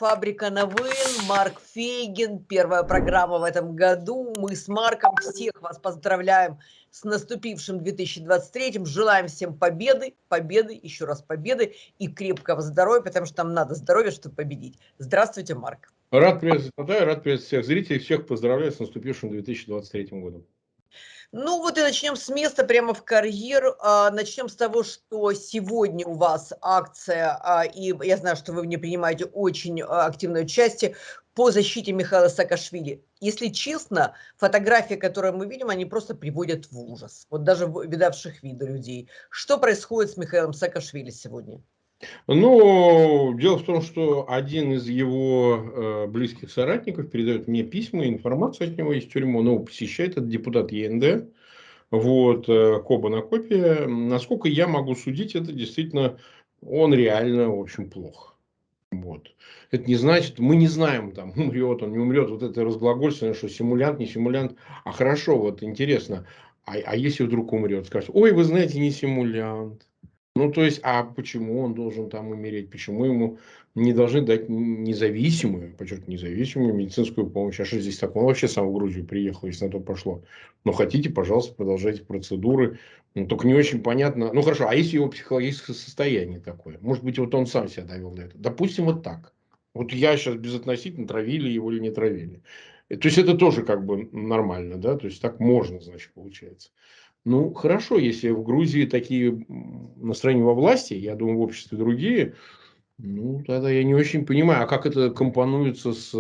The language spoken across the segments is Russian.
Фабрика новин, Марк Фейгин, первая программа в этом году. Мы с Марком всех вас поздравляем с наступившим 2023-м. Желаем всем победы, победы, еще раз победы и крепкого здоровья, потому что нам надо здоровья, чтобы победить. Здравствуйте, Марк. Рад приветствовать, рад приветствовать всех зрителей, всех поздравляю с наступившим 2023 годом. Ну вот и начнем с места, прямо в карьер. Начнем с того, что сегодня у вас акция, и я знаю, что вы в ней принимаете очень активное участие по защите Михаила Саакашвили. Если честно, фотографии, которые мы видим, они просто приводят в ужас. Вот даже видавших вида людей. Что происходит с Михаилом Саакашвили сегодня? Ну, дело в том, что один из его близких соратников передает мне письма, информацию от него из тюрьмы. Он его посещает, это депутат ЕНД, вот, Коба на копе. Насколько я могу судить, это действительно он реально, в общем, плох. Вот. Это не значит, мы не знаем, там, умрет он, не умрет. Вот это разглагольствование, что симулянт, не симулянт. А хорошо, вот интересно, а если вдруг умрет, скажет, ой, вы знаете, не симулянт. Ну, то есть, а почему он должен там умереть? Почему ему не должны дать независимую, подчеркну, независимую медицинскую помощь? А что здесь так? Он вообще сам в Грузию приехал, если на то пошло. Но хотите, пожалуйста, продолжайте процедуры. Ну, только не очень понятно. Ну, хорошо, а если его психологическое состояние такое? Может быть, вот он сам себя довел до этого. Допустим, вот так. Вот я сейчас безотносительно, травили его или не травили. То есть, это тоже как бы нормально, да? То есть, так можно, значит, получается. Ну, хорошо, если в Грузии такие настроения во власти, я думаю, в обществе другие, ну, тогда я не очень понимаю, а как это компонуется с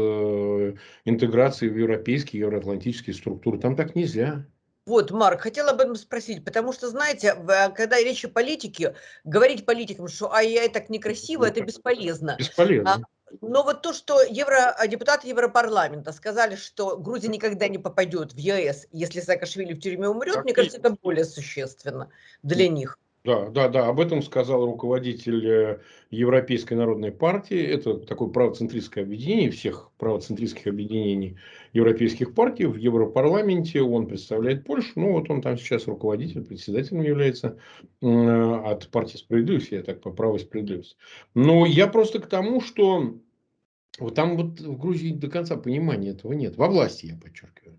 интеграцией в европейские, евроатлантические структуры. Там так нельзя. Вот, Марк, хотела об этом спросить, потому что, знаете, когда речь о политике, говорить политикам, что ай-яй, так некрасиво, это бесполезно. А, Бесполезно. Но вот то, что депутаты Европарламента сказали, что Грузия никогда не попадет в ЕС, если Саакашвили в тюрьме умрет, Так мне и кажется, это более существенно для них. Да, да, да, об этом сказал руководитель Европейской народной партии. Это такое правоцентристское объединение всех правоцентристских объединений европейских партий в Европарламенте. Он представляет Польшу. Ну, вот он там сейчас руководитель, председателем является от партии «Справедливость», я так по правой справедливости. Но я просто к тому, что вот там вот в Грузии до конца понимания этого нет. Во власти, я подчеркиваю.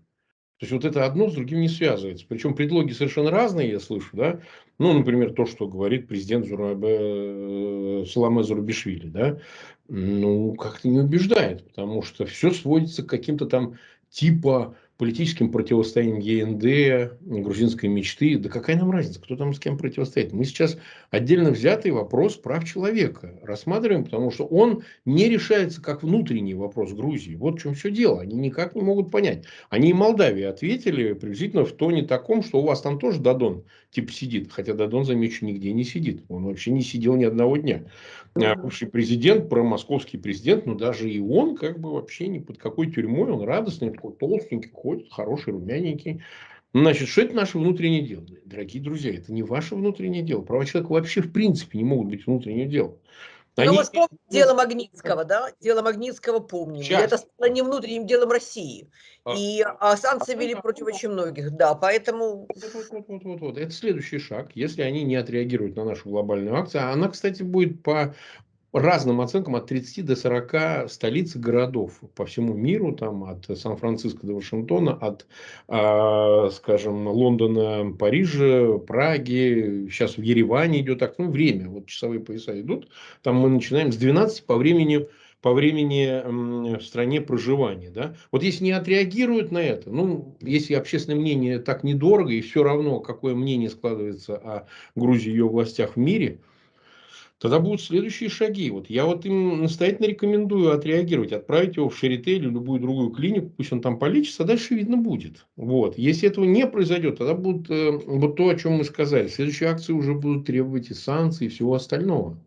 То есть, вот это одно с другим не связывается. Причем предлоги совершенно разные, я слышу, да. Ну, например, то, что говорит президент Саламе Зурабишвили, да. Ну, как-то не убеждает, потому что все сводится к каким-то там типа политическим противостояниям ЕНД, грузинской мечты. Да какая нам разница, кто там с кем противостоит? Мы сейчас отдельно взятый вопрос прав человека рассматриваем, потому что он не решается как внутренний вопрос Грузии. Вот в чем все дело. Они никак не могут понять. Они и Молдавии ответили приблизительно в тоне таком, что у вас там тоже Дадон типа сидит. Хотя Дадон, замечу, нигде не сидит. Он вообще не сидел ни одного дня. Бывший президент, промосковский президент, но даже и он как бы вообще ни под какой тюрьмой. Он радостный, такой толстенький, ходит, хороший, румяненький. Значит, что это наше внутреннее дело? Дорогие друзья, это не ваше внутреннее дело. Права человека вообще в принципе не могут быть внутренним делом. Ну, Они мы вспомним дело Магнитского, да? Дело Магнитского помним. И это часть. стало не внутренним делом России. И санкции ввели против очень многих, да, поэтому... Вот. Это следующий шаг. Если они не отреагируют на нашу глобальную акцию, а она, кстати, будет по разным оценкам от 30 до 40 столиц и городов по всему миру, там, от Сан-Франциско до Вашингтона, от, скажем, Лондона, Парижа, Праги, сейчас в Ереване идет так, ну, время, вот часовые пояса идут, там мы начинаем с 12 по времени в стране проживания. Да? Вот если не отреагируют на это, ну, если общественное мнение так недорого, и все равно, какое мнение складывается о Грузии и ее властях в мире, тогда будут следующие шаги. Вот я вот им настоятельно рекомендую отреагировать, отправить его в Шарите или любую другую клинику, пусть он там полечится, а дальше видно будет. Вот. Если этого не произойдет, тогда будут вот то, о чем мы сказали. Следующие акции уже будут требовать и санкций, и всего остального.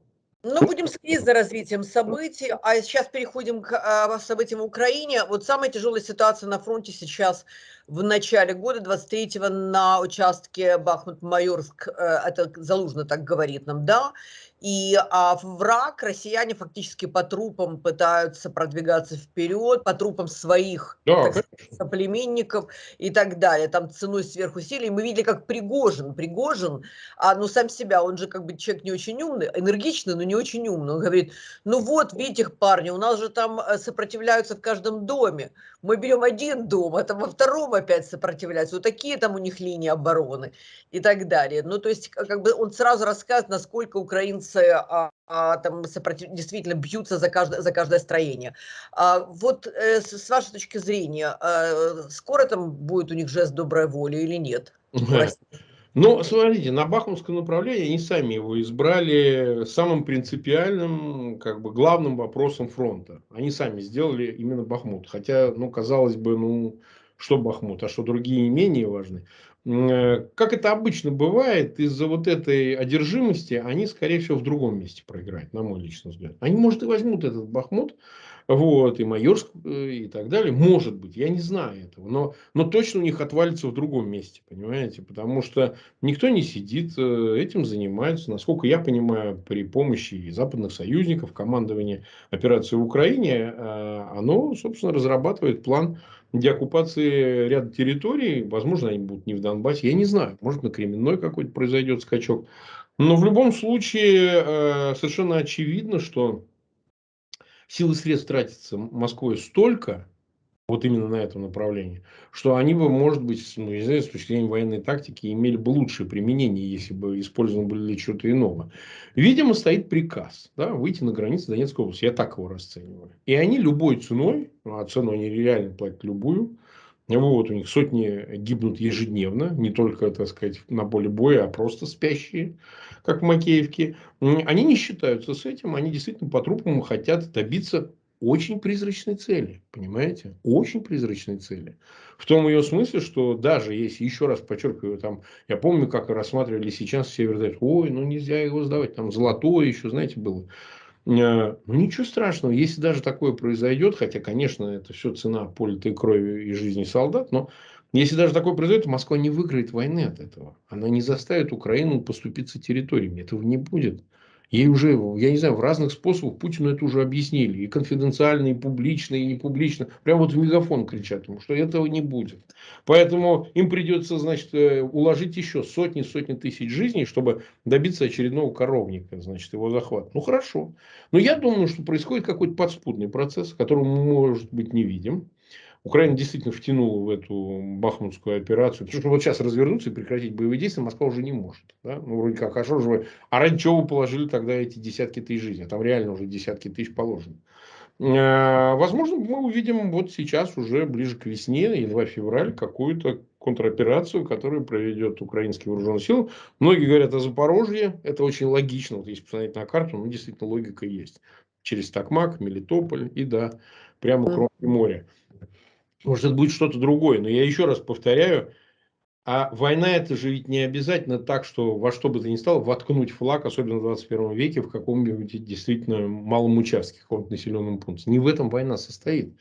Ну, будем следить за развитием событий. А сейчас переходим к событиям в Украине. Вот самая тяжелая ситуация на фронте сейчас в начале года, 23-го, на участке Бахмут-Майорск. Это Залужный так говорит нам, да. И враг, россияне фактически по трупам пытаются продвигаться вперед, по трупам своих, Да, так сказать, конечно. соплеменников и так далее. Там ценой сверхусилий. Мы видели, как Пригожин, ну, сам себя, он же как бы человек не очень умный, энергичный, но не очень умный. Он говорит, ну вот, видите, парни, у нас же там сопротивляются в каждом доме. Мы берем один дом, а там во втором опять сопротивляются. Вот такие там у них линии обороны и так далее. Ну, то есть, как бы он сразу рассказывает, насколько украинцы там действительно бьются за каждое строение. Вот с вашей точки зрения, скоро там будет у них жест доброй воли или нет у России? Но, смотрите, на Бахмутском направлении они сами его избрали самым принципиальным, как бы главным вопросом фронта. Они сами сделали именно Бахмут. Хотя, ну, казалось бы, ну, что Бахмут, а что другие не менее важны. Как это обычно бывает, из-за вот этой одержимости они, скорее всего, в другом месте проиграют, на мой личный взгляд. Они, может, и возьмут этот Бахмут, вот, и Майорск, и так далее. Может быть, я не знаю этого. Но точно у них отвалится в другом месте, понимаете? Потому что никто не сидит, этим занимаются, насколько я понимаю, при помощи западных союзников, командования операции в Украине, оно, собственно, разрабатывает план деоккупации ряда территорий. Возможно, они будут не в Донбассе, я не знаю. Может, на Кременной какой-то произойдет скачок. Но в любом случае, совершенно очевидно, что сил и средств тратится Москвой столько, вот именно на этом направлении, что они бы, может быть, ну, не знаю, с точки зрения военной тактики, имели бы лучшее применение, если бы использованы были для чего-то иного. Видимо, стоит приказ, да, выйти на границу Донецкой области. Я так его расцениваю. И они любой ценой, а цену они реально платят любую, вот, у них сотни гибнут ежедневно, не только, так сказать, на поле боя, а просто спящие, как в Макеевке. Они не считаются с этим, они действительно по трупам хотят добиться очень призрачной цели, понимаете? Очень призрачной цели. В том ее смысле, что даже если, еще раз подчеркиваю, там, я помню, как рассматривали сейчас Северодонецк, ой, ну нельзя его сдавать, там золотое еще, знаете, было. Ну, ничего страшного, если даже такое произойдет, хотя, конечно, это все цена пролитой крови и жизни солдат, но если даже такое произойдет, Москва не выиграет войны от этого. Она не заставит Украину поступиться территориями. Этого не будет. Ей уже, я не знаю, в разных способах Путину это уже объяснили. И конфиденциально, и публично, и не публично. Прямо вот в мегафон кричат ему, что этого не будет. Поэтому им придется, значит, уложить еще сотни тысяч жизней, чтобы добиться очередного коровника, значит, его захват. Ну, хорошо. Но я думаю, что происходит какой-то подспудный процесс, которого мы, может быть, не видим. Украина действительно втянула в эту бахмутскую операцию. Потому что вот сейчас развернуться и прекратить боевые действия Москва уже не может. Да? Ну, вроде как, а что же вы... А ради чего вы положили тогда эти десятки тысяч жизней? А там реально уже десятки тысяч положено. Возможно, мы увидим вот сейчас, уже ближе к весне, январь-февраль, какую-то контроперацию, которую проведет украинские вооруженные силы. Многие говорят о Запорожье. Это очень логично. Вот если посмотреть на карту, ну, действительно, логика есть. Через Токмак, Мелитополь и, да, прямо кромки моря. Может, это будет что-то другое. Но я еще раз повторяю, а война это же ведь не обязательно так, что во что бы то ни стало воткнуть флаг, особенно в 21 веке, в каком-нибудь действительно малом участке, каком-то населенном пункте. Не в этом война состоит.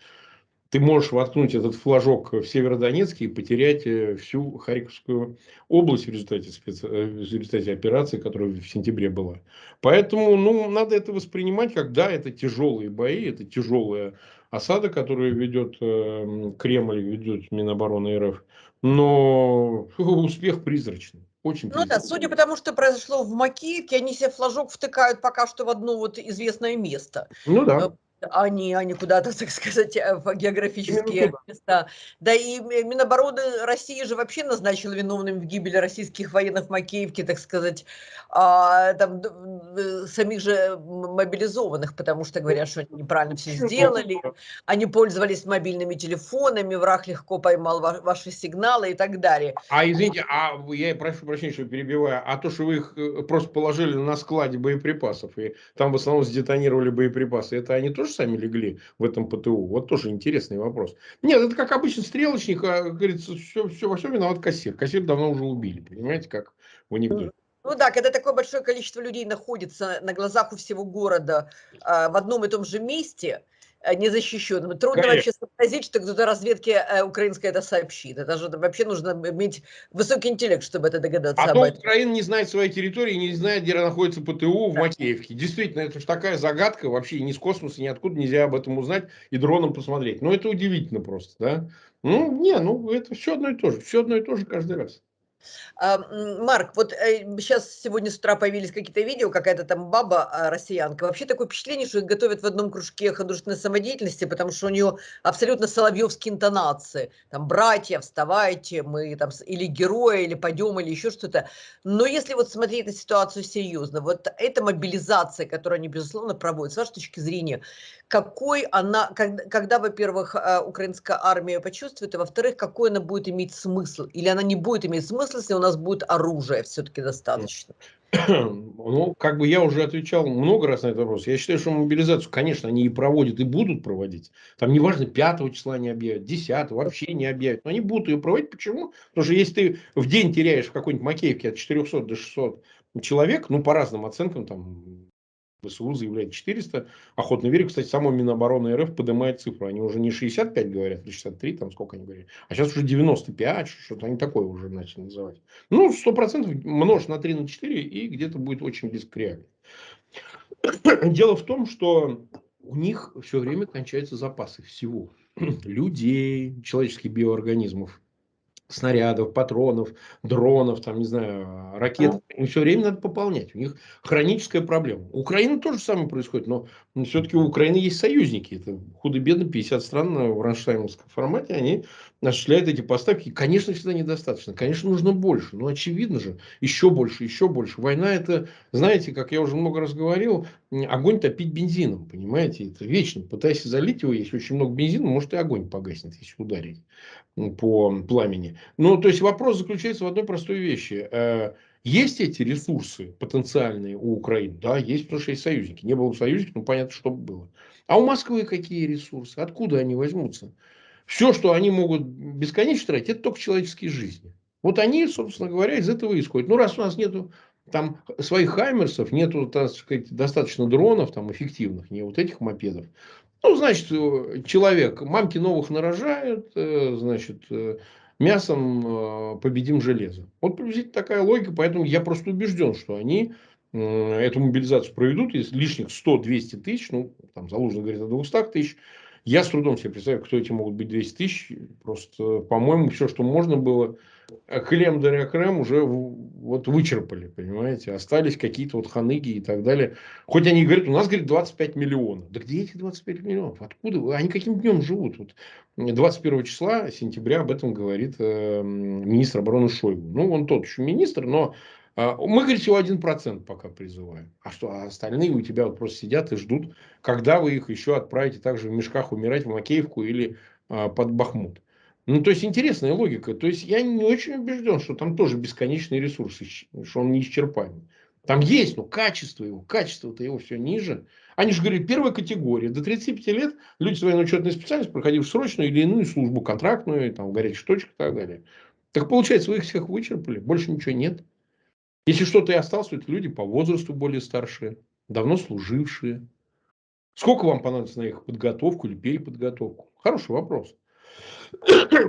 Ты можешь воткнуть этот флажок в Северодонецке и потерять всю Харьковскую область в результате операции, которая в сентябре была. Поэтому, ну, надо это воспринимать как, да, это тяжелые бои, это тяжелая осада, которую ведет Кремль, ведет Минобороны РФ. Но успех призрачный. Очень Ну да, призрачный. судя по тому, что произошло в Макеевке, они себе флажок втыкают пока что в одно вот известное место. Ну Э, да, они куда-то, так сказать, в именно географические туда. места. Да и Минобороны России же вообще назначил виновным в гибели российских военных в Макеевке, так сказать, там, самих же мобилизованных, потому что говорят, что они неправильно все сделали, они пользовались мобильными телефонами, враг легко поймал ваши сигналы и так далее. Извините, я прошу прощения, что перебиваю, а то, что вы их просто положили на складе боеприпасов, и там в основном сдетонировали боеприпасы, это они тоже сами легли в этом ПТУ? Вот тоже интересный вопрос. Нет, это как обычно стрелочник, как говорится, все во всем виноват кассир. Кассир давно уже убили, понимаете, как в анекдоте. Ну да, когда такое большое количество людей находится на глазах у всего города в одном и том же месте, незащищенном, трудно Конечно. вообще сообразить, что кто-то разведке украинской это сообщит. Это же вообще нужно иметь высокий интеллект, чтобы это А догадаться об то этом. Украина не знает своей территории, не знает, где находится ПТУ в Да. Макеевке. Действительно, это же такая загадка, вообще ни с космоса, ни откуда нельзя об этом узнать и дроном посмотреть. Ну, это удивительно просто, да? Ну, не, ну, это все одно и то же. Все одно и то же каждый раз. Марк, вот сейчас сегодня с утра появились какие-то видео, какая-то там баба россиянка. Вообще такое впечатление, что их готовят в одном кружке художественной самодеятельности, потому что у нее абсолютно соловьевские интонации. Там братья, вставайте, мы там или герои, или пойдем, или еще что-то. Но если вот смотреть на ситуацию серьезно, вот эта мобилизация, которую они, безусловно, проводят, с вашей точки зрения, какой она, когда, во-первых, украинская армия почувствует, и, во-вторых, какой она будет иметь смысл? Или она не будет иметь смысла, если у нас будет оружия все-таки достаточно? Ну, как бы я уже отвечал много раз на этот вопрос. Я считаю, что мобилизацию, конечно, они и проводят, и будут проводить. Там неважно, 5 числа не объявят, 10 вообще не объявят. Но они будут ее проводить. Почему? Потому что если ты в день теряешь в какой-нибудь Макеевке от 400 до 600 человек, ну, по разным оценкам, там, ВСУ заявляет 400. Охотно верю. Кстати, само Минобороны РФ поднимает цифру. Они уже не 65 говорят, или 63, там сколько они говорят. А сейчас уже 95, что-то они такое уже начали называть. Ну, 100% множь на 3, на 4, и где-то будет очень близко к реальности. Дело в том, что у них все время кончаются запасы всего. Людей, человеческих биоорганизмов, снарядов, патронов, дронов, там, не знаю, ракет. Им все время надо пополнять. У них хроническая проблема. У Украины тоже самое происходит, но все-таки у Украины есть союзники. Это худо-бедно 50 стран в рамштайнском формате, они осуществляют эти поставки. И, конечно, всегда недостаточно. Конечно, нужно больше. Но очевидно же, еще больше, еще больше. Война это, знаете, как я уже много раз говорил, огонь топить бензином, понимаете? Это вечно. Пытайся залить его, если очень много бензина, может и огонь погаснет, если ударить по пламени. Ну, то есть вопрос заключается в одной простой вещи. Есть эти ресурсы потенциальные у Украины? Да, есть, потому что есть союзники. Не было бы союзников, ну, понятно, что бы было. А у Москвы какие ресурсы? Откуда они возьмутся? Все, что они могут бесконечно тратить, это только человеческие жизни. Вот они, собственно говоря, из этого исходят. Ну, раз у нас нету там своих хаймерсов, нету, так сказать, достаточно дронов там эффективных, не вот этих мопедов, ну, значит, человек, мамки новых нарожают, значит, мясом победим железо. Вот приблизительно такая логика, поэтому я просто убежден, что они эту мобилизацию проведут, если лишних 100-200 тысяч, ну, там Залужный говорит о 200 тысяч, я с трудом себе представляю, кто эти могут быть 200 тысяч, просто, по-моему, все, что можно было, Крем даря Крем уже вот вычерпали, понимаете, остались какие-то вот ханыги и так далее. Хоть они говорят, у нас, говорит, 25 миллионов. Да где эти 25 миллионов? Откуда? Они каким днем живут? Вот 21 числа сентября об этом говорит министр обороны Шойгу. Ну, он тот еще министр, но мы, говорит, всего 1% пока призываем. А что, а остальные у тебя вот просто сидят и ждут, когда вы их еще отправите также в мешках умирать в Макеевку или под Бахмут. Ну, то есть, интересная логика. То есть, я не очень убежден, что там тоже бесконечные ресурсы, что он неисчерпаемый. Там есть, но качество-то его все ниже. Они же говорят, первая категория. До 35 лет люди с военно-учетной специальностью, проходив срочную или иную службу, контрактную, там, горячих точек и так далее. Так получается, вы их всех вычерпали, больше ничего нет. Если что-то и осталось, то это люди по возрасту более старшие, давно служившие. Сколько вам понадобится на их подготовку или переподготовку? Хороший вопрос.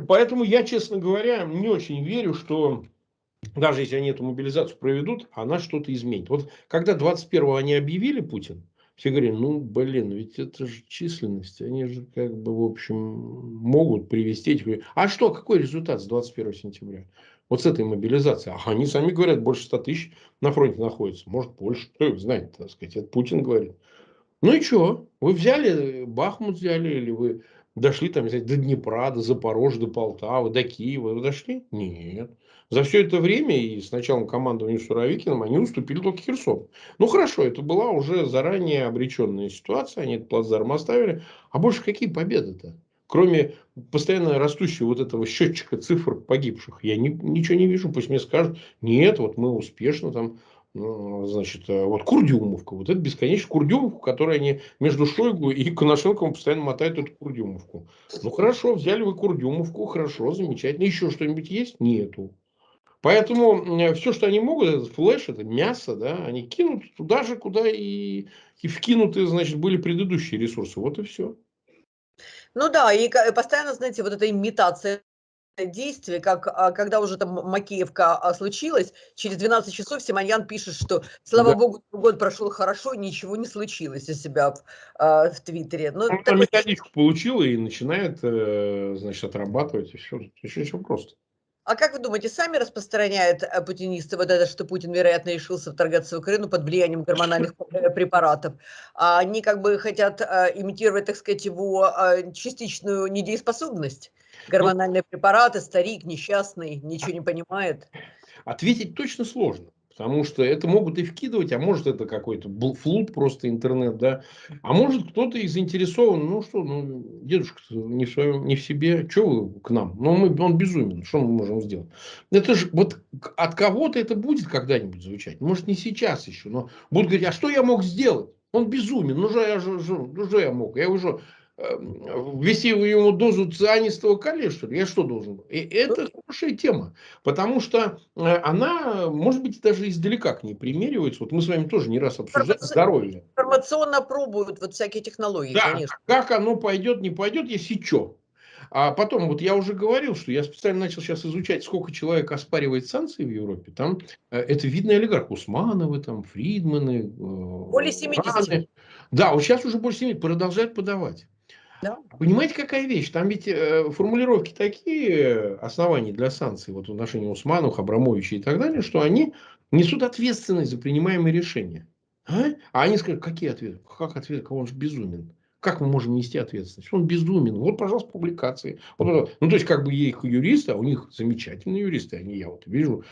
Поэтому я, честно говоря, не очень верю, что даже если они эту мобилизацию проведут, она что-то изменит. Вот когда 21-го они объявили Путин, все говорили, ну, блин, ведь это же численность, они же как бы, в общем, могут привести этих... А что, какой результат с 21 сентября? Вот с этой мобилизацией. А они сами говорят, больше 100 тысяч на фронте находится. Может, больше. Кто их знает, так сказать. Это Путин говорит. Ну и что? Вы взяли, Бахмут взяли, или вы дошли там, взять до Днепра, до Запорожья, до Полтавы, до Киева. Вы дошли? Нет. За все это время и с началом командования Суровикиным они уступили только Херсон. Ну хорошо, это была уже заранее обреченная ситуация, они этот плацдарм оставили. А больше какие победы-то? Кроме постоянно растущего вот этого счетчика цифр погибших, я ничего не вижу. Пусть мне скажут, нет, вот мы успешно там, ну, значит, вот Курдюмовка, вот это бесконечно Курдюмовку, которую они между Шойгу и Коношенковым постоянно мотают эту Курдюмовку. Ну хорошо, взяли вы Курдюмовку, хорошо, замечательно. Еще что-нибудь есть? Нету. Поэтому все, что они могут, это флеш, это мясо, да, они кинут туда же, куда и вкинуты, значит, были предыдущие ресурсы. Вот и все. Ну да, и постоянно, знаете, вот эта имитация действий, как, когда уже там Макеевка, случилась, через 12 часов Симоньян пишет, что, слава Да. богу, год прошел хорошо, ничего не случилось у себя в Твиттере. Ну, Он там такой. методичку получил и начинает, значит, отрабатывать, и все. Очень просто. А как вы думаете, сами распространяют, путинисты вот это, что Путин, вероятно, решился вторгаться в Украину под влиянием гормональных препаратов? А они как бы хотят, имитировать, так сказать, его, частичную недееспособность? Ну, Гормональные препараты, старик несчастный, ничего не понимает. ответить точно сложно. Потому что это могут и вкидывать, а может это какой-то флут просто интернет, да. А может кто-то и заинтересован, ну что, ну дедушка не в своем, не в себе, что вы к нам? Ну он безумен, что мы можем сделать? Это же вот от кого-то это будет когда-нибудь звучать. Может не сейчас еще, но будут говорить, а что я мог сделать? Он безумен, ну что я мог? Я уже ввести ему дозу цианистого калия, что ли? Я что должен был? И Ну, это хорошая тема. Потому что она, может быть, даже издалека к ней примеривается. Вот мы с вами тоже не раз обсуждали здоровье. информационно пробуют вот всякие технологии, Да, конечно. как оно пойдет, не пойдет, если что. А потом, вот я уже говорил, что я специально начал сейчас изучать, сколько человек оспаривает санкции в Европе. Там это видный олигарх. Усмановы, там, Фридманы, Более 70, Раны. Да, вот сейчас уже больше 7 продолжают подавать. да. Понимаете, какая вещь? Там ведь формулировки такие, основания для санкций вот в отношении Усманов, Абрамовича и так далее, что они несут ответственность за принимаемые решения. А они скажут, какие ответы? Как ответы? Он же безумен. Как мы можем нести ответственность? Он безумен. Вот, пожалуйста, публикации. Вот. Ну, то есть, как бы их юристы, а у них замечательные юристы. Они, я вот вижу,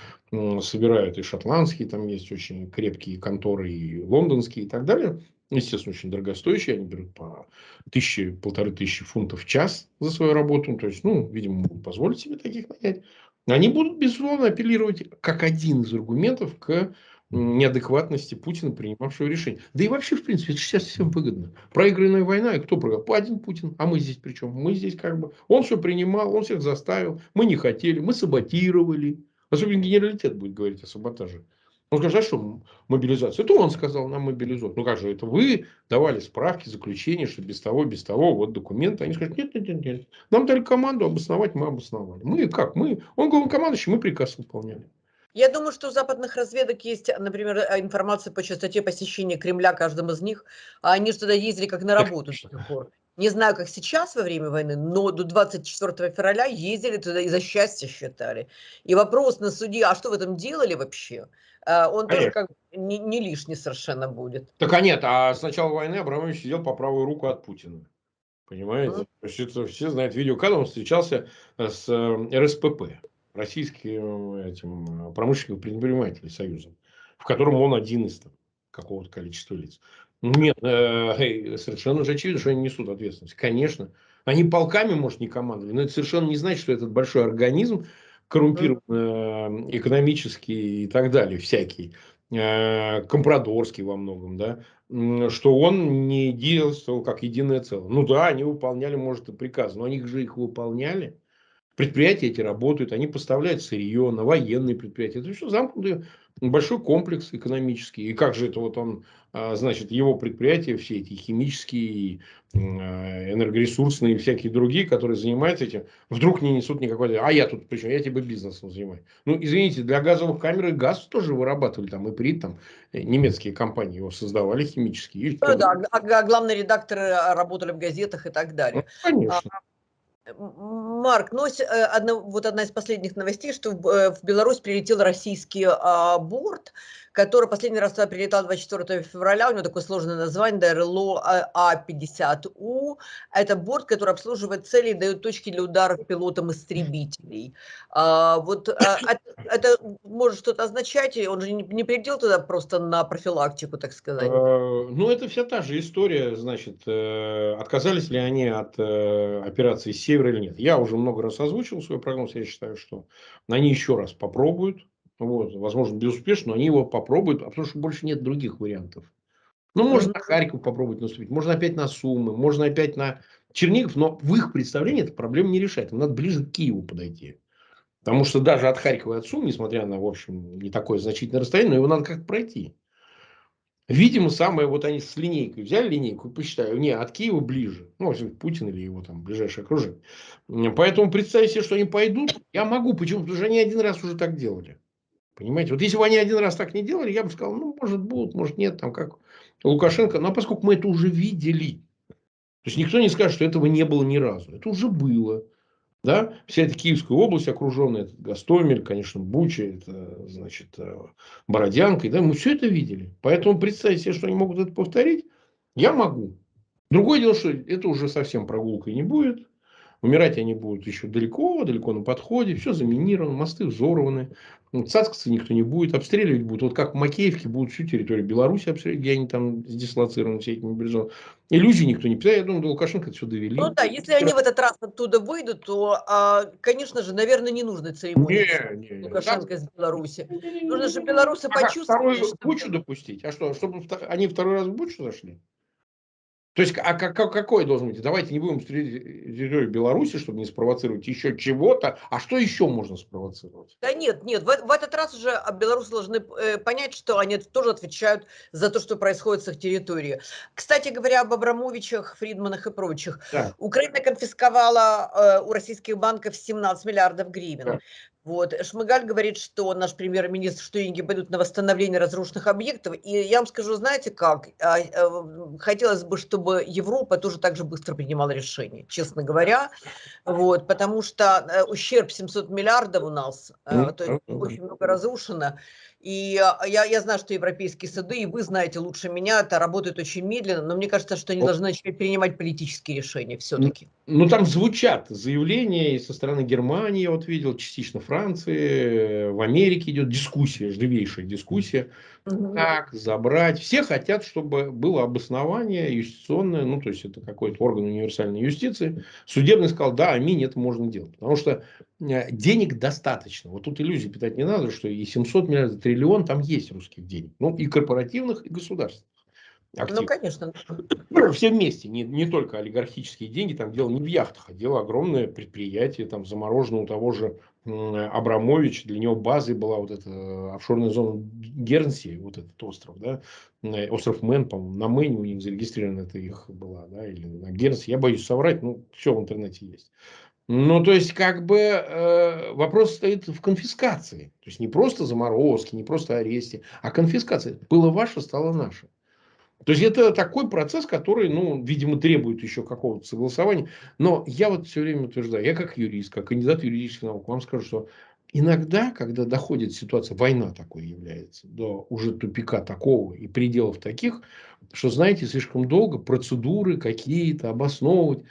собирают и шотландские, там есть очень крепкие конторы, и лондонские и так далее. Естественно, очень дорогостоящие. Они берут по 1000–1500 фунтов в час за свою работу. То есть, ну, видимо, могут позволить себе таких нанять. Они будут, безусловно, апеллировать как один из аргументов к неадекватности Путина, принимавшего решение. Да и вообще, в принципе, это сейчас всем выгодно. Проигранная война, и кто проиграл? Один Путин. А мы здесь при чем? Мы здесь как бы... Он все принимал, он всех заставил. Мы не хотели, мы саботировали. Особенно генералитет будет говорить о саботаже. Он скажет, а что мобилизация? Это он сказал нам мобилизовать. Ну как же, это вы давали справки, заключения, что без того, вот документы. Они скажут, нет. Нам дали команду обосновать, мы обосновали. Мы как? Он главнокомандующий, мы приказ выполняли. Я думаю, что у западных разведок есть, например, информация по частоте посещения Кремля каждым из них, а они же туда ездили как на Да, работу до сих пор. Не знаю, как сейчас во время войны, но до 24 февраля ездили туда и за счастье считали. И вопрос на суде, а что вы там делали вообще, он тоже конечно. как бы не лишний совершенно будет. Так а нет, а с начала войны Абрамович сидел по правую руку от Путина. М. Понимаете? То есть, это все знают видео, когда он встречался с РСПП, Российским этим, промышленных предпринимателей Союзом, в котором он один из там, какого-то количества лиц. Нет, совершенно же очевидно, что они несут ответственность. Конечно. Они полками, может, не командовали, но это совершенно не значит, что этот большой организм, М. коррумпирован экономически и так далее, всякий, компрадорский во многом, да, что он не действовал как единое целое. Ну да, они выполняли, может, и приказы, но они же их выполняли. Предприятия эти работают, они поставляют сырье на военные предприятия. Это все замкнутый большой комплекс экономический. И как же это вот он, значит, его предприятия, все эти химические, энергоресурсные и всякие другие, которые занимаются этим, вдруг не несут никакой... А я тут причем? Я тебе бизнесом занимаюсь. Ну, извините, для газовых камер и газ тоже вырабатывали. Там и при там немецкие компании его создавали химические. И Ну как бы, да, главные редакторы работали в газетах и так ну, далее. конечно. Марк, ну, вот одна из последних новостей, что в Беларусь прилетел российский борт, который последний раз туда прилетал 24 февраля, у него такое сложное название, ДРЛО А-50У. Это борт, который обслуживает цели и дает точки для ударов пилотам истребителей. Вот это может что-то означать, и он же не прилетел туда просто на профилактику, так сказать. Ну, это вся та же история, значит, отказались ли они от операции «Север» или нет. Я уже много раз озвучил свой прогноз, я считаю, что они еще раз попробуют, вот, возможно, безуспешно, но они его попробуют, потому что больше нет других вариантов. Ну, можно Мгм. на Харьков попробовать наступить, можно опять на Сумы, можно опять на Чернигов, но в их представлении эта проблема не решает, им надо ближе к Киеву подойти. Потому что даже от Харькова и от Сум, несмотря на, в общем, не такое значительное расстояние, но его надо как-то пройти. Видимо, самое, вот они с линейкой взяли линейку и посчитали, не, от Киева ближе. Ну, в общем, Путин или его там ближайшее окружение. Поэтому представить себе, что они пойдут, я могу. Почему? Потому что они один раз уже так делали. Понимаете? Вот если бы они один раз так не делали, я бы сказал, ну, может, будут, может, нет, там, как Лукашенко. Но поскольку мы это уже видели, то есть никто не скажет, что этого не было ни разу. Это уже было. Да? Вся эта Киевская область окруженная, это Гостомель, конечно, Буча, это, значит, Бородянка. Да? Мы все это видели. Поэтому представить себе, что они могут это повторить, я могу. Другое дело, что это уже совсем прогулкой не будет. Умирать они будут еще далеко, далеко на подходе. Все заминировано, мосты взорваны. Цацкаться никто не будет. Обстреливать будут. Вот как в Макеевке будут всю территорию Беларуси обстреливать, где они там дислоцированы, все эти мобилизованы. Иллюзий никто не питает. Я думаю, до Лукашенко это все довели. Ну да, если они в этот раз оттуда выйдут, то, конечно же, наверное, не нужно церемониться с Не. Лукашенко из Беларуси. Нужно же Не. белорусы А как, почувствовали, вторую что... Бучу допустить? А что, чтобы они второй раз в Бучу зашли? То есть, а какой должен быть? Давайте не будем стрелять территорию Беларуси, чтобы не спровоцировать еще чего-то. А что еще можно спровоцировать? Да нет, нет, в этот раз уже белорусы должны понять, что они тоже отвечают за то, что происходит с их территорией. Кстати говоря, об Абрамовичах, Фридманах и прочих. Да, Украина конфисковала у российских банков 17 миллиардов гривен. да. Вот. Шмыгаль говорит, что наш премьер-министр, что деньги пойдут на восстановление разрушенных объектов. И я вам скажу, знаете как, хотелось бы, чтобы Европа тоже так же быстро принимала решения, честно говоря. Вот, потому что ущерб 700 миллиардов у нас, то есть Да. очень много разрушено. И я знаю, что европейские суды, и вы знаете лучше меня, это работает очень медленно, но мне кажется, что они должны начать принимать политические решения все-таки. Ну, там звучат заявления и со стороны Германии, я вот видел, частично Франции, в Америке идет дискуссия, живейшая дискуссия, как забрать. Все хотят, чтобы было обоснование юстиционное, ну, то есть, это какой-то орган универсальной юстиции. Судебный сказал, да, аминь, это можно делать. Потому что денег достаточно. Вот тут иллюзий питать не надо, что и 700 миллиардов, триллион, там есть русских денег. Ну, и корпоративных, и государственных Ну, активов. конечно. Все вместе, не только олигархические деньги, там дело не в яхтах, а дело огромное предприятие, там заморожено у того же Абрамовича, для него базой была вот эта офшорная зона Гернси, вот этот остров, да, остров Мэн, по-моему, на Мэне у них зарегистрирована это их была, да, или на Гернси, я боюсь соврать, ну, все в интернете есть. Ну, то есть, как бы вопрос стоит в конфискации, то есть, не просто заморозки, не просто аресте, а конфискации. Было ваше, стало наше. То есть, это такой процесс, который, ну, видимо, требует еще какого-то согласования. Но я вот все время утверждаю, я как юрист, как кандидат юридических наук, вам скажу, что иногда, когда доходит ситуация, война такой является, до уже тупика такого и пределов таких, что, знаете, слишком долго процедуры какие-то обосновывать.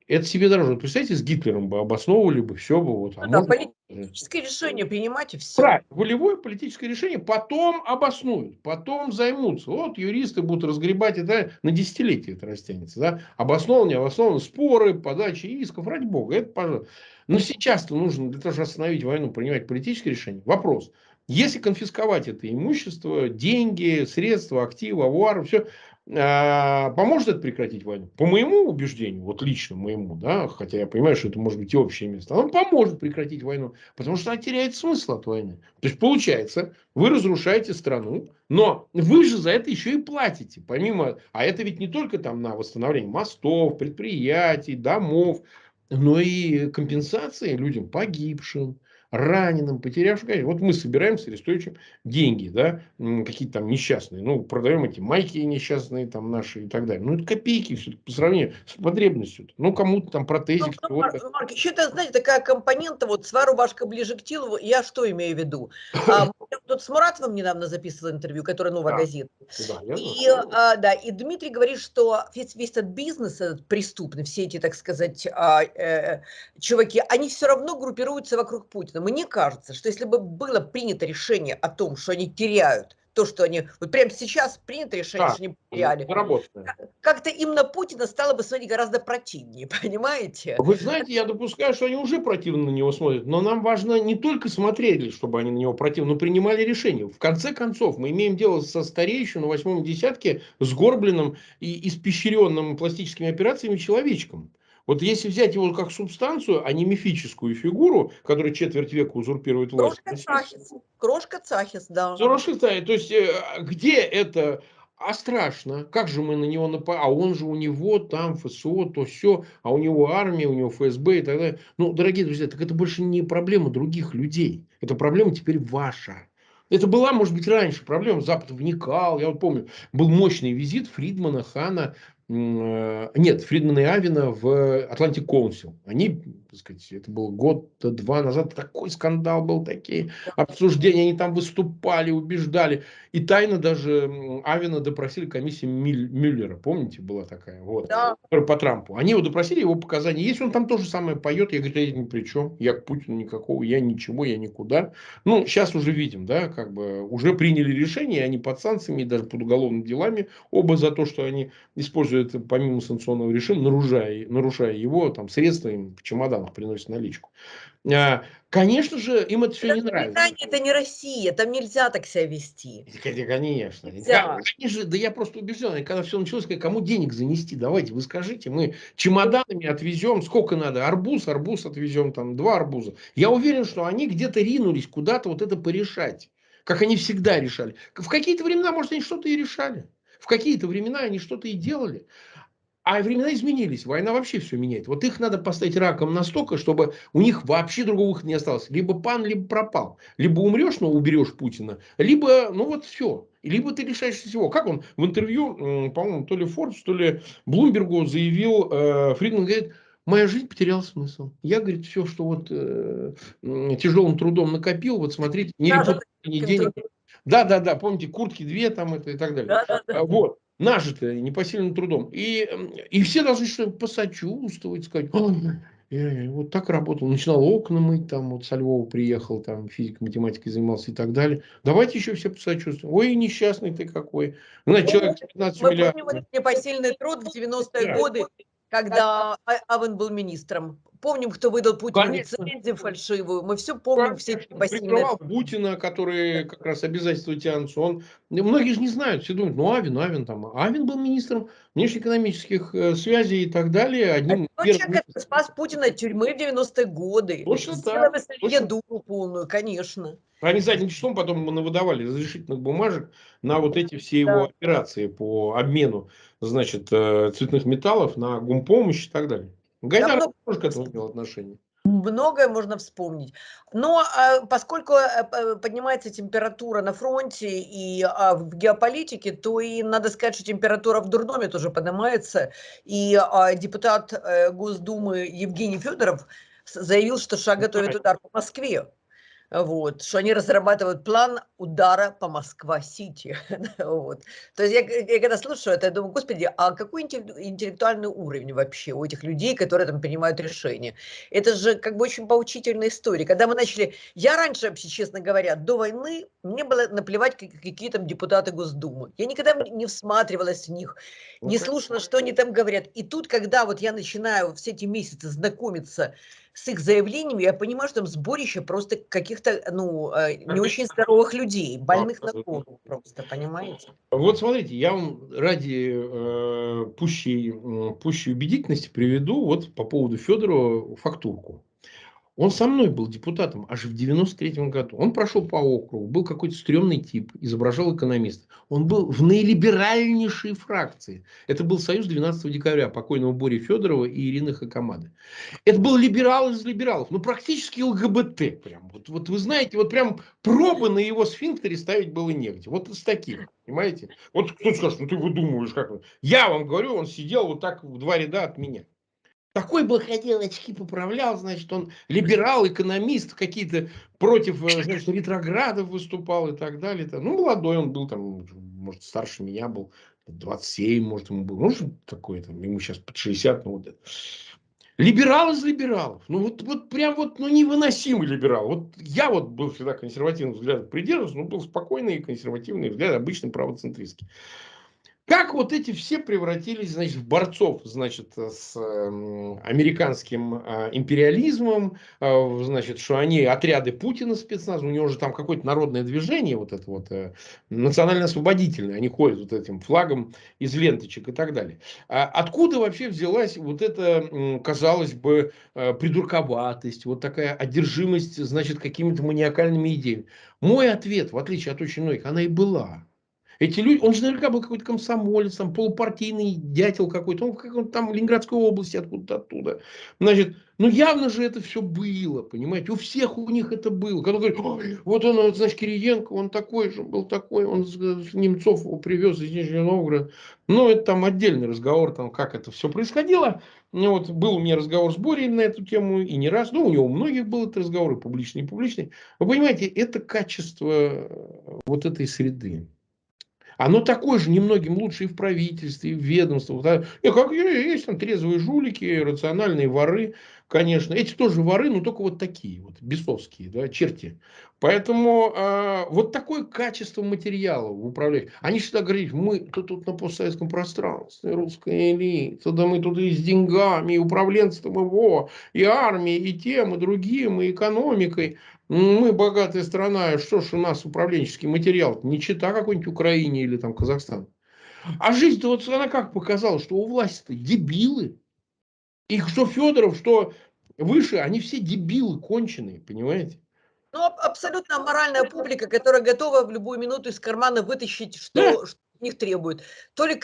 Это себе дороже. Вот представьте, с Гитлером бы обосновывали бы все бы, вот, а Ну да, можно... политическое решение принимать и все. Правильно. Волевое политическое решение потом обоснуют, потом займутся. Вот юристы будут разгребать это на десятилетия, это растянется. Да? Обоснованы, не обоснованы, споры, подачи исков, ради бога, это пожалуйста. Но сейчас-то нужно для того, чтобы остановить войну, принимать политическое решение. Вопрос. Если конфисковать это имущество, деньги, средства, активы, авуары, все, поможет это прекратить войну? По моему убеждению, вот лично моему, да, хотя я понимаю, что это может быть и общее место, оно поможет прекратить войну, потому что она теряет смысл от войны. То есть, получается, вы разрушаете страну, но вы же за это еще и платите. Помимо, а это ведь не только там на восстановление мостов, предприятий, домов, но и компенсации людям погибшим, раненым, потерявшим. Вот мы собираем с Арестовичем деньги, да, какие-то там несчастные, ну, продаем эти майки несчастные там наши и так далее. Ну, это копейки все по сравнению с потребностью. Ну, кому-то там Ну, протезик, чего-то. Марк, еще это, знаете, такая компонента, вот своя рубашка ближе к телу, я что имею в виду? Я тут с Муратовым недавно записывала интервью, который «Новая Да, газета». да, я знаю. И, да, и Дмитрий говорит, что весь этот бизнес этот преступный, все эти, так сказать, чуваки, они все равно группируются вокруг Путина. Мне кажется, что если бы было принято решение о том, что они теряют то, что они... Вот прямо сейчас принято решение, Да, что они потеряли, заработанное. как-то им на Путина стало бы смотреть гораздо противнее, понимаете? Вы знаете, я допускаю, что они уже противно на него смотрят, но нам важно не только смотреть, чтобы они на него противно, но принимали решения. В конце концов, мы имеем дело со стареющим на 8-м десятке, сгорбленным и испещренным пластическими операциями человечком. Вот если взять его как субстанцию, а не мифическую фигуру, которая четверть века узурпирует власть. Крошка Цахис. Крошка Цахис, да. Зарушится, то есть, где это? А страшно. Как же мы на него напали? А он же у него там ФСО, то все, а у него армия, у него ФСБ и так далее. Ну, дорогие друзья, так это больше не проблема других людей. Это проблема теперь ваша. Это была, может быть, раньше проблема. Запад вникал. Я вот помню, был мощный визит Фридмана, Хана, нет, Фридмана и Авина в Atlantic Council. Они, так сказать, это был год-два назад, такой скандал был, такие обсуждения, они там выступали, убеждали. И тайно даже Авина допросили комиссии Мюллера, помните, была такая, вот, Да. по Трампу. Они его допросили, его показания. Если он там то же самое поет, я говорю, я ни при чем, я к Путину никакого, я ничего, я никуда. Ну, сейчас уже видим, да, как бы уже приняли решение, они под санкциями, даже под уголовными делами, оба за то, что они используют помимо санкционного режима, нарушая его, там средства им в чемоданах приносят наличку. Конечно же, им это все не нравится. Это не Россия, там нельзя так себя вести. Конечно. Нельзя. Да я просто убежден, когда все началось, кому денег занести, давайте, вы скажите, мы чемоданами отвезем, сколько надо, арбуз отвезем, там, 2 арбуза. Я уверен, что они где-то ринулись куда-то вот это порешать, как они всегда решали. В какие-то времена, может, они что-то и решали. В какие-то времена они что-то и делали. А времена изменились. Война вообще все меняет. Вот их надо поставить раком настолько, чтобы у них вообще другого выхода не осталось. Либо пан, либо пропал. Либо умрешь, но уберешь Путина. Либо, ну вот все. Либо ты лишаешься всего. Как он в интервью, по-моему, то ли Forbes, то ли Блумбергу заявил, Фридман говорит, моя жизнь потеряла смысл. Я, говорит, все, что вот тяжелым трудом накопил, вот смотрите, ни репутации, ни денег. Да, помните, куртки 2 там это и так далее. Вот. Нажитое непосильным трудом. И все должны что-то посочувствовать, сказать, вот так работал. Начинал окна мыть, там вот со Львова приехал, там физикой, математикой занимался и так далее. Давайте еще все посочувствуем. Ой, несчастный ты какой. Знаете, человек с 15 миллиардов. Мы помним непосильный труд в 90-е годы, когда Авен был министром. Помним, кто выдал Путину лицензию фальшивую. Мы все помним, все эти непосильные. Прикрывал Путина, который как раз обязательства тянутся. Многие же не знают, все думают, ну Авен там. Авен был министром внешнеэкономических связей и так далее. Одним человек, который спас Путина от тюрьмы в 90-е годы. Точно так. Дуру полную, конечно. Они задним числом потом выдавали разрешительных бумажек на вот эти все его операции по обмену, значит, цветных металлов на гумпомощь и так далее. Гайдар тоже к этому имел отношение. Многое можно вспомнить. Но поскольку поднимается температура на фронте и в геополитике, то и надо сказать, что температура в дурдоме тоже поднимается. И депутат Госдумы Евгений Федоров заявил, что США готовит удар по Москве. Вот, что они разрабатывают план удара по Москва-Сити. Вот. То есть я когда слушаю это, я думаю, господи, а какой интеллектуальный уровень вообще у этих людей, которые там принимают решения? Это же как бы очень поучительная история. Когда мы начали, я раньше, вообще, честно говоря, до войны, мне было наплевать, какие там депутаты Госдумы. Я никогда не всматривалась в них, не слушала, что они там говорят. И тут, когда вот я начинаю все эти месяцы знакомиться с их заявлениями, я понимаю, что там сборище просто каких-то, не очень здоровых людей, больных на голову просто, понимаете? Вот смотрите, я вам ради пущей убедительности приведу вот по поводу Федорова фактурку. Он со мной был депутатом аж в 93-м году. Он прошел по округу, был какой-то стрёмный тип, изображал экономиста. Он был в наилиберальнейшей фракции. Это был союз 12 декабря покойного Бори Федорова и Ирины Хакамады. Это был либерал из либералов, ну практически ЛГБТ. Прям. Вот вы знаете, вот прям пробы на его сфинктере ставить было негде. Вот из таких, понимаете? Вот кто скажет, ну ты выдумываешь, как он. Я вам говорю, он сидел вот так в 2 ряда от меня. Такой был, ходил, очки поправлял, значит, он либерал, экономист, какие-то против, значит, ретроградов выступал и так далее. Ну, молодой он был, там, может, старше меня был, 27, может, ему был, ну, что такое, там, ему сейчас под 60, ну, вот это. Либерал из либералов. Ну, вот прям вот, ну, невыносимый либерал. Вот я вот был всегда консервативным взглядом придерживался, но был спокойный консервативный взгляд, обычный правоцентристский. Как вот эти все превратились, значит, в борцов, значит, с американским империализмом, значит, что они отряды Путина спецназ, у него же там какое-то народное движение, вот это вот национально-освободительное, они ходят вот этим флагом из ленточек и так далее. Откуда вообще взялась вот эта, казалось бы, придурковатость, вот такая одержимость, значит, какими-то маниакальными идеями? Мой ответ, в отличие от очень многих, она и была. Эти люди, он же наверняка был какой-то комсомолец, там, полупартийный дятел какой-то, он в каком-то там Ленинградской области, откуда-то оттуда. Значит, ну явно же это все было, понимаете, у всех у них это было. Когда говорят, ой, вот он, значит, Кириенко, он такой же, был такой, он с Немцов его привез из Нижнего Новгорода. Ну, это там отдельный разговор, там, как это все происходило. Ну, вот был у меня разговор с Борей на эту тему, и не раз, ну, у него у многих был этот разговор, и публичный, и публичный. Вы понимаете, это качество вот этой среды. Оно такое же немногим лучше и в правительстве, и в ведомствах. Да. И как есть там трезвые жулики, рациональные воры, конечно. Эти тоже воры, но только вот такие, вот бесовские, да, черти. Поэтому вот такое качество материала в управлении. Они всегда говорят, мы тут на постсоветском пространстве, русская элита, да мы тут и с деньгами, и управленцем его, и армией, и тем, и другим, и экономикой. Мы богатая страна, что ж у нас управленческий материал, не чита какой-нибудь Украине или там Казахстан. А жизнь-то вот она как показала, что у власти-то дебилы. Их что Федоров, что выше, они все дебилы конченые, понимаете? Ну, абсолютно аморальная публика, которая готова в любую минуту из кармана вытащить, Да, что от них требуют. То ли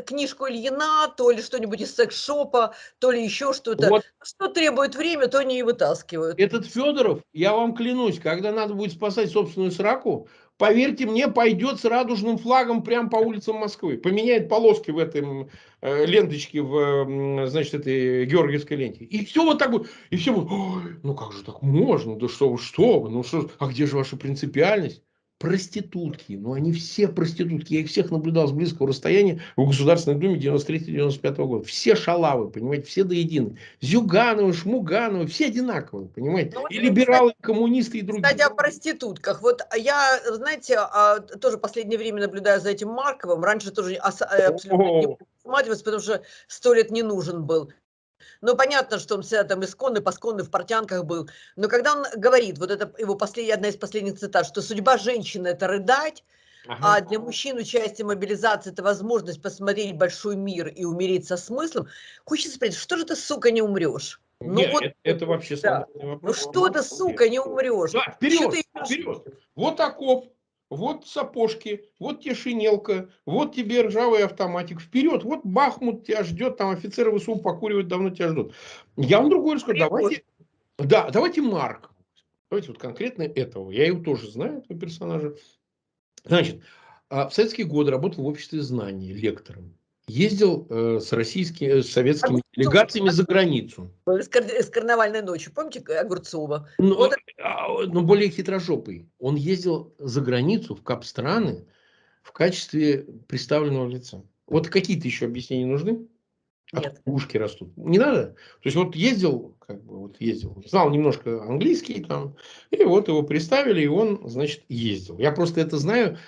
книжку Ильина, то ли что-нибудь из секс-шопа, то ли еще что-то. вот Что требует время, то они и вытаскивают. этот Федоров, я вам клянусь, когда надо будет спасать собственную сраку, поверьте мне, пойдет с радужным флагом прямо по улицам Москвы. Поменяет полоски в этом ленточке, значит, этой георгиевской ленте. И все вот так будет. И все будут, ой, ну как же так можно? Да что вы, ну что, а где же ваша принципиальность? Проститутки, ну они все проститутки, я их всех наблюдал с близкого расстояния в Государственной Думе 93-95 года. Все шалавы, понимаете, все до единой. Зюгановы, Шмугановы, все одинаковые, понимаете? Ну, вот, И кстати, либералы, и коммунисты, и кстати, другие. о проститутках. Вот я, знаете, тоже последнее время наблюдаю за этим Марковым. Раньше тоже абсолютно не О, всматриваться, потому что 100 лет не нужен был. Ну, понятно, что он всегда там исконный, посконный, в портянках был. Но когда он говорит, вот это его одна из последних цитат, что судьба женщины – это рыдать, ага. а для мужчин участие мобилизации – это возможность посмотреть большой мир и умереть со смыслом, хочется спросить, что же ты, сука, не умрешь? Ну Не, вот, это вообще да. стандартный Ну вопрос. что ты, сука, не умрешь? Да, Что вперед, ты идешь? вперед. Вот окоп, вот сапожки, вот тебе шинелка, вот тебе ржавый автоматик. Вперед, вот Бахмут тебя ждет, там офицеры ВСУ покуривают, давно тебя ждут. Я вам другое расскажу. Давайте, да, давайте Марк. Давайте вот конкретно этого. Я его тоже знаю, этого персонажа. Значит, в советские годы работал в обществе знаний лектором. Ездил с советскими делегациями за границу. С карнавальной ночью, помните Огурцова? Но, Вот но более хитрожопый. Он ездил за границу в капстраны в качестве представленного лица. Вот какие-то еще объяснения нужны? Откуда нет. ушки растут? Не надо? То есть вот ездил, как бы вот ездил, знал немножко английский там, и вот его представили, и он, значит, ездил. Я просто это знаю.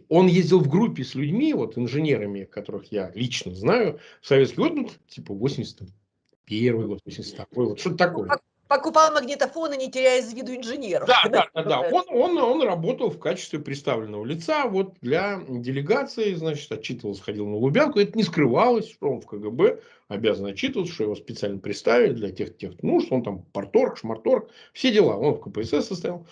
Он ездил в группе с людьми, вот инженерами, которых я лично знаю, в советский год, ну, типа 81 год, 82 вот что-то Ну, такое. покупал магнитофоны, не теряя из виду инженеров. Да, да, да, да. Он работал в качестве представленного лица вот для делегации, значит, отчитывался, ходил на Лубянку. Это не скрывалось, что он в КГБ обязан отчитываться, что его специально представили для тех нужд. Он там парторг, шмарторг, все дела. Он в КПСС состоял.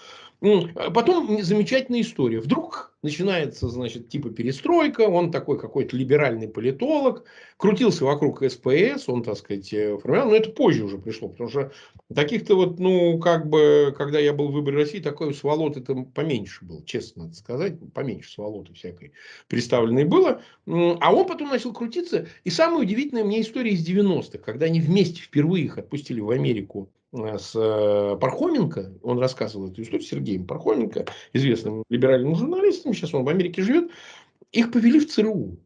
Потом замечательная история. Вдруг начинается, значит, типа перестройка. Он такой какой-то либеральный политолог. Крутился вокруг СПС. Он, так сказать, формировал. Но это позже уже пришло. Потому что таких-то вот, ну, как бы, когда я был в «Выборе России», такой сволоты там поменьше было, честно надо сказать. Поменьше сволоты всякой представленной было. А он потом начал крутиться. И самая удивительная мне история из 90-х, когда они вместе впервые их отпустили в Америку с Пархоменко. Он рассказывал эту историю, Сергеем Пархоменко, известным либеральным журналистом. Сейчас он в Америке живет. Их повели в ЦРУ.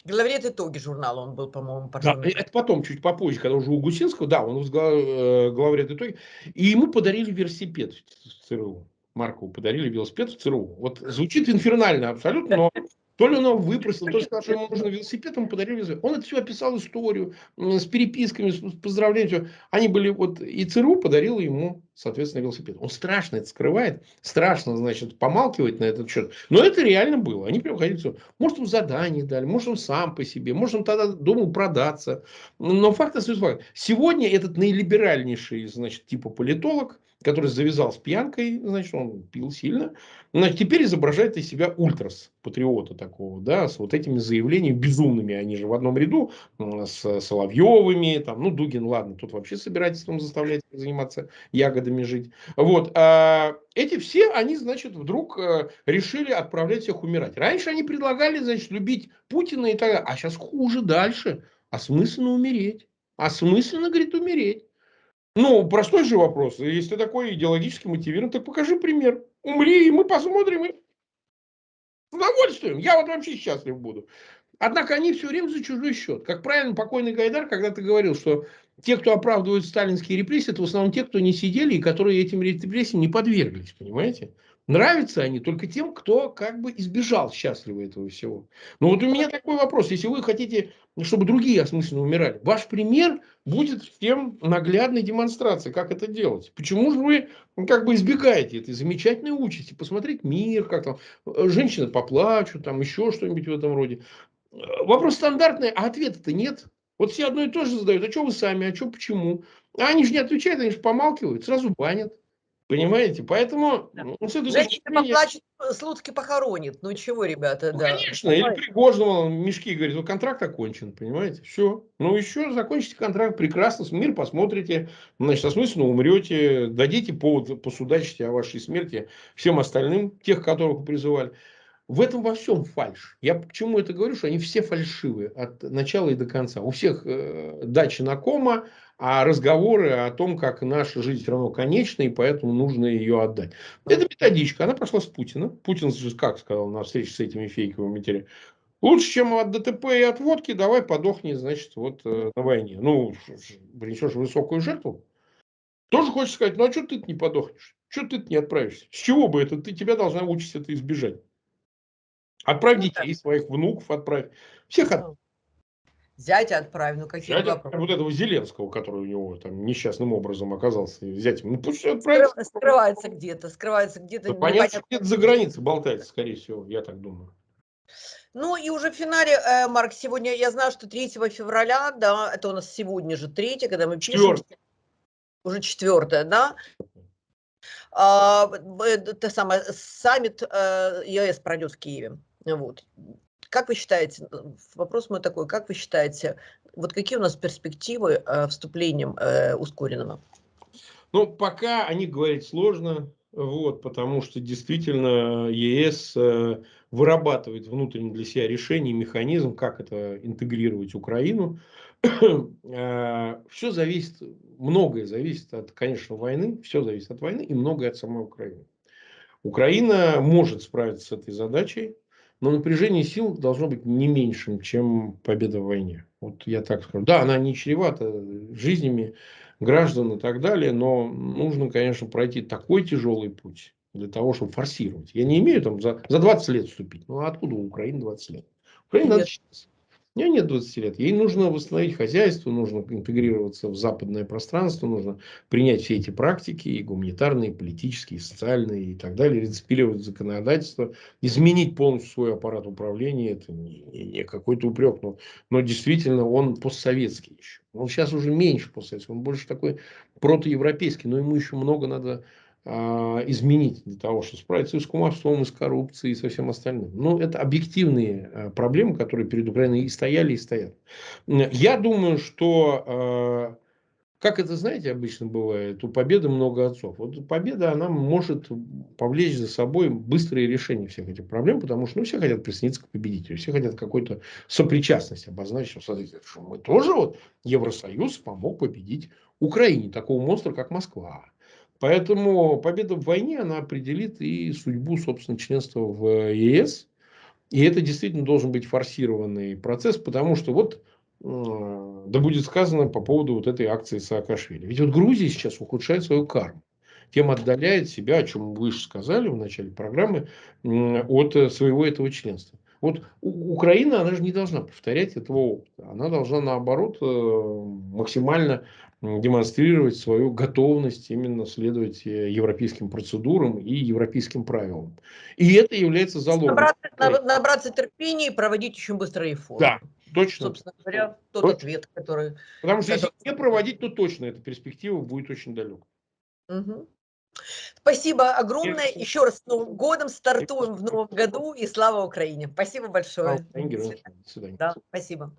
Главред итоги журнала он был, по-моему, Да, Пархоменко. это потом, чуть попозже, когда уже у Гусинского, да, он главред итоги. И ему подарили велосипед в ЦРУ. Маркову подарили велосипед в ЦРУ. Вот звучит инфернально абсолютно, но То ли он его выпросил, то ли сказал, что ему нужен велосипед, ему подарили велосипед. Он это все описал историю с переписками, с поздравлениями. Они были вот, и ЦРУ подарил ему, соответственно, велосипед. Он страшно это скрывает, страшно, значит, помалкивать на этот счет. Но это реально было. Они прям ходили, все. Может, ему задание дали, может, он сам по себе, может, он тогда думал продаться. Но факт остается факт. Сегодня этот наилиберальнейший, значит, типа политолог, который завязал с пьянкой, значит, он пил сильно, значит, теперь изображает из себя ультрас, патриота такого, да, с вот этими заявлениями безумными, они же в одном ряду, с Соловьевыми, там, ну, Дугин, ладно, тут вообще собирательством заставлять заниматься ягодами жить. Вот, а эти все, они, значит, вдруг решили отправлять всех умирать. Раньше они предлагали, значит, любить Путина и так далее, а сейчас хуже дальше. Осмысленно умереть. Осмысленно, говорит, умереть. Ну, простой же вопрос. Если ты такой идеологически мотивирован, так покажи пример. Умри, и мы посмотрим, и с удовольствием. Я вот вообще счастлив буду. Однако они все время за чужой счет. Как правильно покойный Гайдар когда-то говорил, что те, кто оправдывают сталинские репрессии, это в основном те, кто не сидели и которые этим репрессиям не подверглись. Понимаете? Нравятся они только тем, кто как бы избежал счастливо этого всего. Но вот у меня такой вопрос. Если вы хотите, чтобы другие осмысленно умирали, ваш пример будет всем наглядной демонстрацией, как это делать. Почему же вы как бы избегаете этой замечательной участи? Посмотреть мир, как там женщины поплачут, там еще что-нибудь в этом роде. Вопрос стандартный, а ответа-то нет. Вот все одно и то же задают. А что вы сами, а что почему? А они же не отвечают, они же помалкивают, сразу банят. Понимаете? Поэтому с этой точки Женщина зрения, поплачет, слуцки похоронит. Ну чего, ребята, ну, да. конечно, или Пригожного мешки говорит, вот контракт окончен, понимаете? Все. Ну, еще закончите контракт, прекрасно, мир посмотрите, значит, осмысленно умрете, дадите повод посудачить о вашей смерти всем остальным, тех, которых вы призывали. В этом во всем фальшь. Я почему это говорю, что они все фальшивые от начала и до конца. У всех дача на кома, а разговоры о том, как наша жизнь все равно конечна, и поэтому нужно ее отдать. Это методичка, она пошла с Путина. Путин же как сказал на встрече с этими фейковыми материалами? Лучше, чем от ДТП и от водки, давай подохни, значит, вот на войне. Ну, принесешь высокую жертву. Тоже хочешь сказать, ну а что ты не подохнешь? Что ты не отправишься? С чего бы это? Тебя должна учиться это избежать. Отправь Ну, да. детей, своих внуков отправь. Всех отправь. Ну, зятя отправь, ну какие Взять вопросы. вот этого Зеленского, который у него там несчастным образом оказался зятем. Ну пусть отправится. Скрывается где-то Да понятно, что непонятно. где-то за границей болтается, скорее всего, я так думаю. Ну и уже в финале, Марк, сегодня, я знаю, что 3 февраля, да, это у нас сегодня же 3, когда мы пишем, Четвертый. уже 4, да, это самое, саммит ЕС пройдет в Киеве. Вот. Как вы считаете, вопрос мой такой, как вы считаете, вот какие у нас перспективы вступлением ускоренного? Ну, пока о них говорить сложно, вот, потому что действительно ЕС вырабатывает внутренне для себя решение, механизм, как это интегрировать Украину. Все зависит, многое зависит от, конечно, войны, все зависит от войны и многое от самой Украины. Украина может справиться с этой задачей, но напряжение сил должно быть не меньшим, чем победа в войне. Вот я так скажу. Да, она не чревата жизнями граждан и так далее, но нужно, конечно, пройти такой тяжелый путь для того, чтобы форсировать. Я не имею там за 20 лет вступить. Ну, а откуда у Украины 20 лет? Украине надо Нет. сейчас. У нее нет 20 лет. Ей нужно восстановить хозяйство, нужно интегрироваться в западное пространство, нужно принять все эти практики, и гуманитарные, и политические, и социальные, и так далее, реципировать законодательство, изменить полностью свой аппарат управления. Это не какой-то упрек, но действительно он постсоветский еще. Он сейчас уже меньше постсоветский, он больше такой протоевропейский, но ему еще много надо изменить для того, чтобы справиться и с кумовством, и с коррупцией, и со всем остальным. Но это объективные проблемы, которые перед Украиной и стояли, и стоят. Я думаю, что, как это, знаете, обычно бывает, у победы много отцов. Вот победа, она может повлечь за собой быстрое решение всех этих проблем, потому что все хотят присоединиться к победителю, все хотят какой-то сопричастность обозначить. Смотрите, что мы тоже, вот, Евросоюз помог победить Украине, такого монстра, как Москва. Поэтому победа в войне, она определит и судьбу, собственно, членства в ЕС. И это действительно должен быть форсированный процесс, потому что вот, да будет сказано по поводу вот этой акции Саакашвили. Ведь вот Грузия сейчас ухудшает свою карму. Тем отдаляет себя, о чем вы же сказали в начале программы, от своего этого членства. Вот Украина, она же не должна повторять этого опыта. Она должна, наоборот, максимально демонстрировать свою готовность именно следовать европейским процедурам и европейским правилам. И это является залогом. Набраться терпения и проводить очень быстро реформы. Да, точно. Собственно говоря, тот Точно. ответ, который... Потому что если не проводить, то точно эта перспектива будет очень далека. Угу. Спасибо огромное. Еще раз с Новым годом. Стартуем в новом году. И слава Украине. Спасибо большое. До свидания. Да, спасибо.